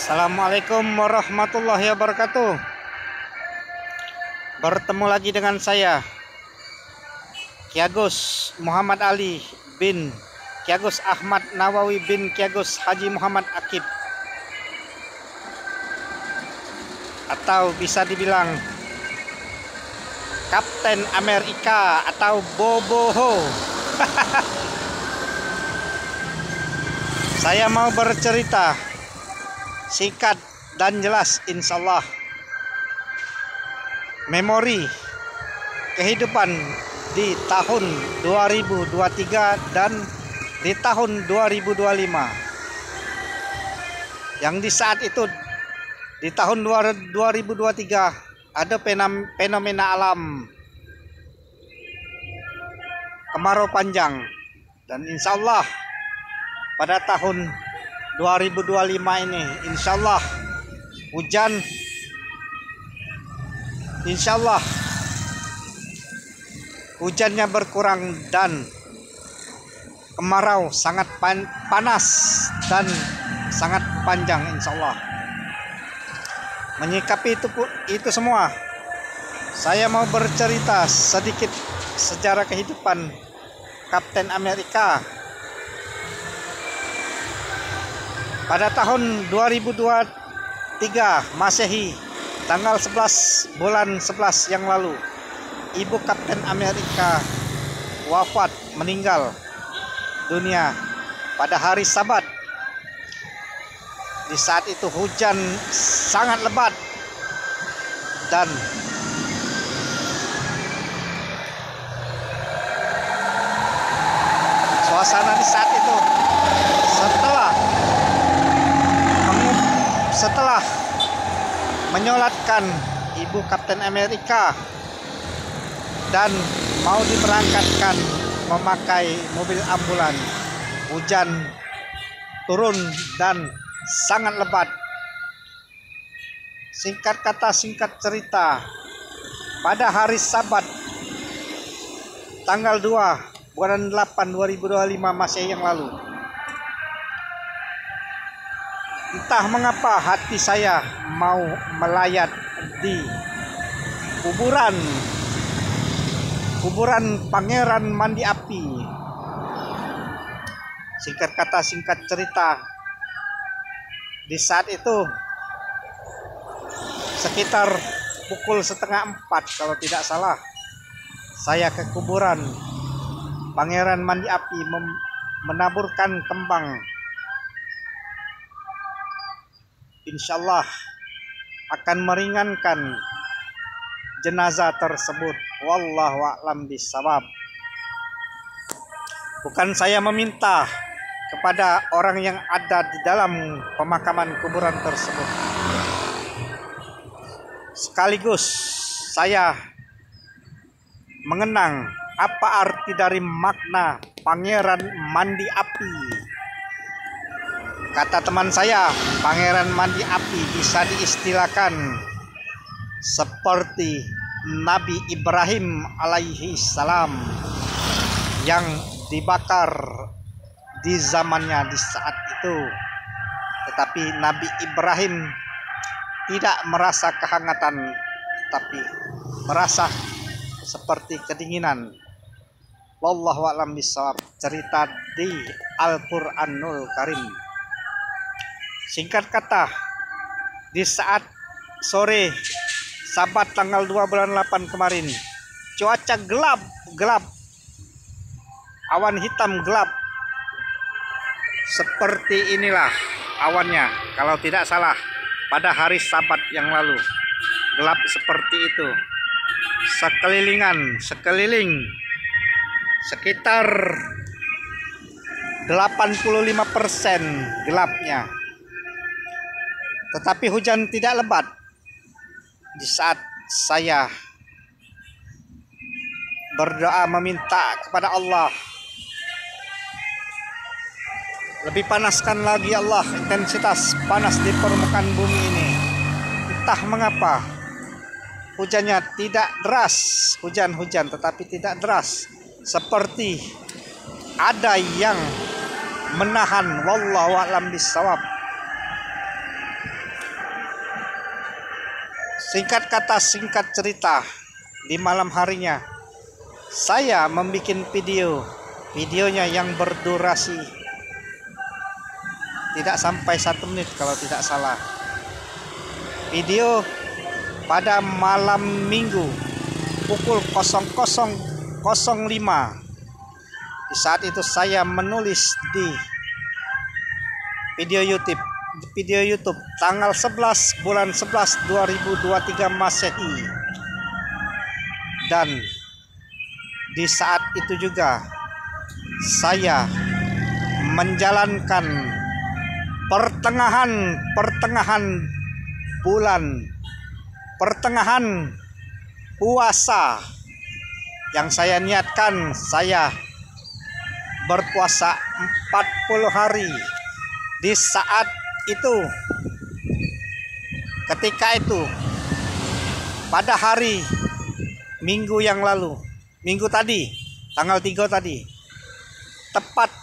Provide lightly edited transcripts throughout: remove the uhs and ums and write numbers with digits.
Assalamualaikum warahmatullahi wabarakatuh. Bertemu lagi dengan saya, Ki Agus Muhammad Ali bin Ki Agus Ahmad Nawawi bin Ki Agus Haji Muhammad Akib, atau bisa dibilang Kapten Amerika atau Boboho. Saya mau bercerita singkat dan jelas, insya Allah. Memori kehidupan di tahun 2023 dan di tahun 2025, yang di saat itu di tahun 2023 ada fenomena alam kemarau panjang, dan insya Allah pada tahun 2025 ini insya Allah hujan, insya Allah hujannya berkurang dan kemarau sangat panas dan sangat panjang, insya Allah. Menyikapi itu semua, saya mau bercerita sedikit sejarah kehidupan Kapten Amerika. Pada tahun 2023 Masehi, tanggal 11 bulan 11 yang lalu, Ibu Kapten Amerika wafat, meninggal dunia pada hari Sabat. Di saat itu hujan sangat lebat dan suasana di saat itu setelah menyolatkan Ibu Kapten Amerika dan mau diberangkatkan memakai mobil ambulan, hujan turun dan sangat lebat. Singkat kata singkat cerita, pada hari Sabat tanggal 2 bulan 8 2025 Masehi yang lalu, entah mengapa hati saya mau melayat di kuburan Pangeran Mandi Api. Singkat kata singkat cerita, di saat itu sekitar pukul 3:30 kalau tidak salah, saya ke kuburan Pangeran Mandi Api menaburkan kembang. Insya Allah akan meringankan jenazah tersebut. Wallahu a'lam bishawab. Bukan saya meminta kepada orang yang ada di dalam pemakaman kuburan tersebut. Sekaligus saya mengenang apa arti dari makna Pangeran Mandi Api. Kata teman saya, Pangeran Mandi Api bisa diistilahkan seperti Nabi Ibrahim alaihi salam yang dibakar di zamannya di saat itu. Tetapi Nabi Ibrahim tidak merasa kehangatan, tapi merasa seperti kedinginan. Wallahu a'lam bishawab. Cerita di Al-Qur'anul Karim. Singkat kata, di saat sore Sabat tanggal 2 bulan 8 kemarin, cuaca gelap, awan hitam gelap. Seperti inilah awannya, kalau tidak salah pada hari Sabat yang lalu. Gelap seperti itu. Sekeliling sekitar 85% gelapnya. Tetapi hujan tidak lebat. Di saat saya berdoa meminta kepada Allah, lebih panaskan lagi Allah intensitas panas di permukaan bumi ini. Entah mengapa hujannya tidak deras, hujan tetapi tidak deras, seperti ada yang menahan. Wallahu a'lam bishawab. Singkat kata, singkat cerita, di malam harinya saya membuat videonya yang berdurasi tidak sampai 1 menit kalau tidak salah. Video pada malam Minggu pukul 00.05. Di saat itu saya menulis di video YouTube tanggal 11 bulan 11 2023 Masehi. Dan di saat itu juga saya menjalankan pertengahan puasa yang saya niatkan. Saya berpuasa 40 hari. Di saat itu, ketika itu, pada hari Minggu yang lalu, Minggu tadi, tanggal 3 tadi, tepat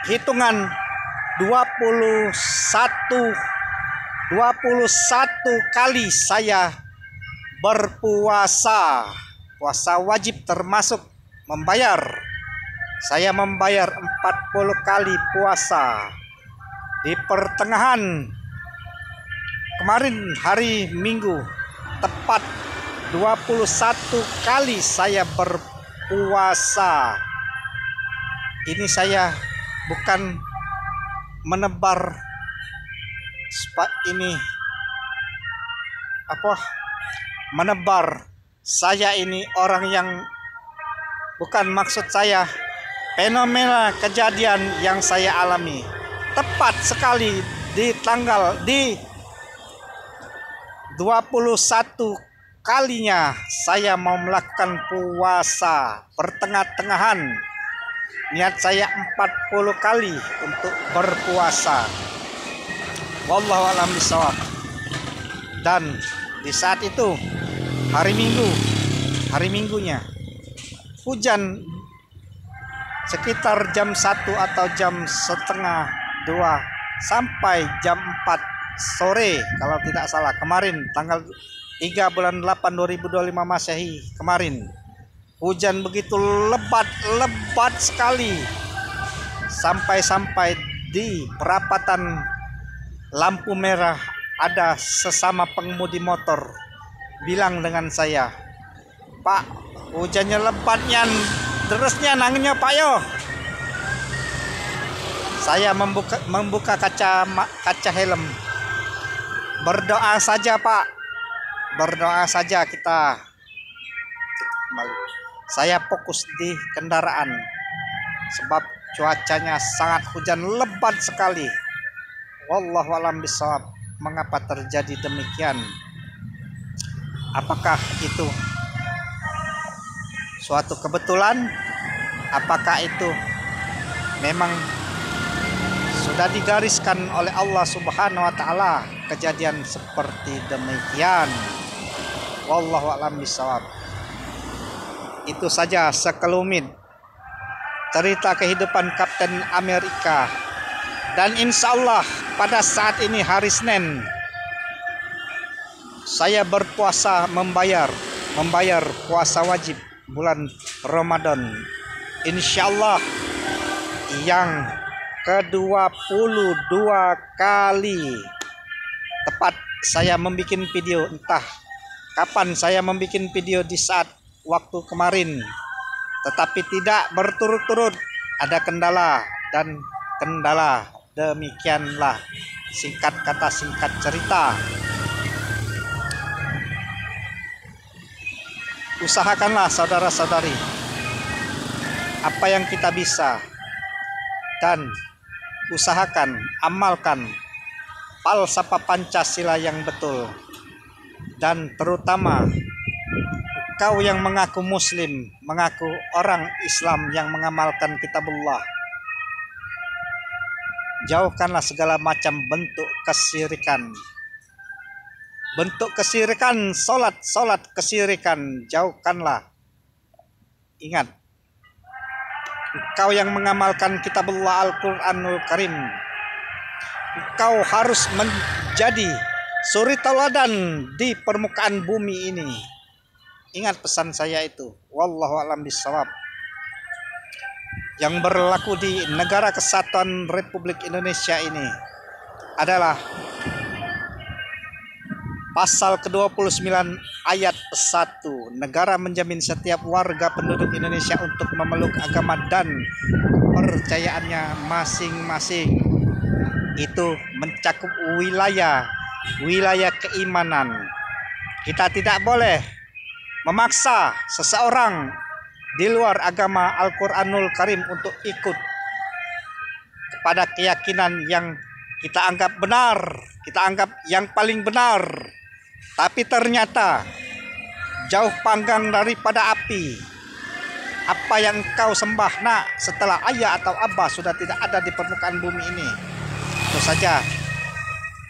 hitungan 21 kali saya berpuasa. Puasa wajib termasuk membayar. Saya membayar 40 kali puasa. Di pertengahan kemarin hari Minggu, tepat 21 kali saya berpuasa. Ini saya bukan menebar menebar. Saya ini orang yang bukan, maksud saya fenomena kejadian yang saya alami. Tepat sekali di 21 kalinya saya mau melakukan puasa pertengah-tengahan. Niat saya 40 kali untuk berpuasa. Wallahu a'lam bishawab. Dan di saat itu hari Minggunya hujan sekitar jam 1 atau jam setengah 2 sampai jam 4 sore kalau tidak salah, kemarin tanggal 3 bulan 8 2025 Masehi kemarin. Hujan begitu lebat sekali, sampai di perapatan lampu merah ada sesama pengemudi motor bilang dengan saya, "Pak, hujannya lebatnya, derasnya nanginya Pak yo." Saya membuka kaca helm. Berdoa saja Pak, berdoa saja kita. Saya fokus di kendaraan sebab cuacanya sangat hujan lebat sekali. Wallahu a'lam bishawab. Mengapa terjadi demikian? Apakah itu suatu kebetulan? Apakah itu memang sudah digariskan oleh Allah Subhanahu wa taala kejadian seperti demikian? Wallahu a'lam bishawab. Itu saja sekelumit cerita kehidupan Kapten Amerika. Dan insya Allah pada saat ini hari Senin saya berpuasa membayar puasa wajib bulan Ramadan. Insya Allah yang ke-22 kali. Tepat saya membuat video, entah kapan saya membuat video di saat waktu kemarin, tetapi tidak berturut-turut, ada kendala. Demikianlah singkat kata, singkat cerita. Usahakanlah saudara-saudari apa yang kita bisa, dan usahakan amalkan falsafah Pancasila yang betul. Dan terutama kau yang mengaku muslim, mengaku orang Islam yang mengamalkan kitabullah, jauhkanlah segala macam bentuk kesyirikan. Bentuk kesyirikan, solat kesyirikan, jauhkanlah. Ingat, engkau yang mengamalkan kitabullah Al-Quranul Karim, engkau harus menjadi suri tauladan di permukaan bumi ini. Ingat pesan saya itu. Wallahu a'lam bishawab. Yang berlaku di Negara Kesatuan Republik Indonesia ini adalah pasal ke-29 ayat 1. Negara menjamin setiap warga penduduk Indonesia untuk memeluk agama dan kepercayaannya masing-masing. Itu mencakup wilayah keimanan. Kita tidak boleh memaksa seseorang di luar agama Al-Quranul Karim untuk ikut kepada keyakinan yang kita anggap benar, kita anggap yang paling benar, tapi ternyata jauh panggang daripada api. Apa yang engkau sembah nak setelah ayah atau abah sudah tidak ada di permukaan bumi ini. Itu saja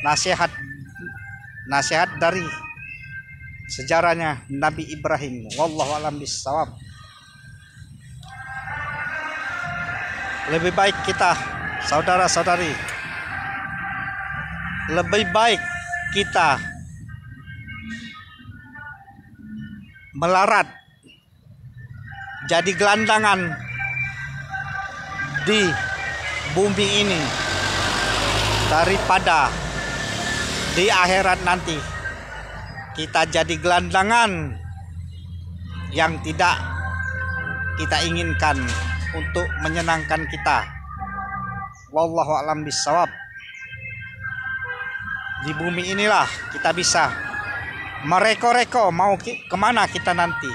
nasihat dari sejarahnya Nabi Ibrahim. Wallahu a'lam bishawab. Lebih baik kita, saudara-saudari, lebih baik kita melarat jadi gelandangan di bumi ini daripada di akhirat nanti kita jadi gelandangan yang tidak kita inginkan untuk menyenangkan kita. Wallahu a'lam bishawab. Di bumi inilah kita bisa mereko-reko mau kemana kita nanti.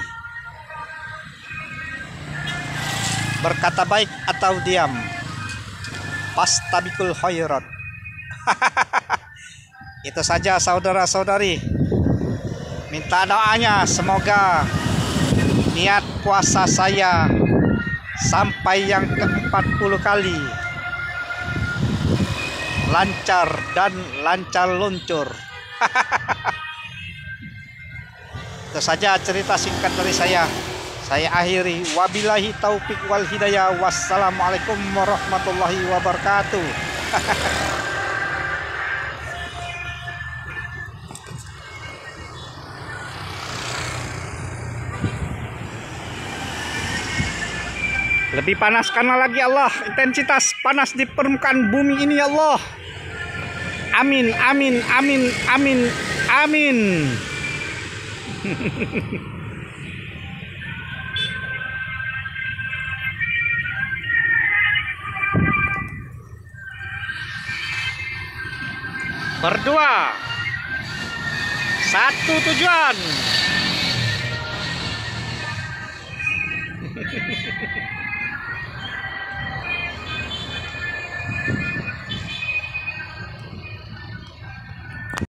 Berkata baik atau diam. Fastabiqul khairat. Itu saja saudara-saudari. Minta doanya semoga niat puasa saya sampai yang ke-40 kali lancar dan lancar luncur. Itu saja cerita singkat dari saya. Saya akhiri. Wabillahi taufik wal hidayah. Wassalamualaikum warahmatullahi wabarakatuh. Lebih panaskanlah lagi Allah, intensitas panas di permukaan bumi ini ya Allah. Amin, amin, amin, amin, amin. Berdua, satu tujuan.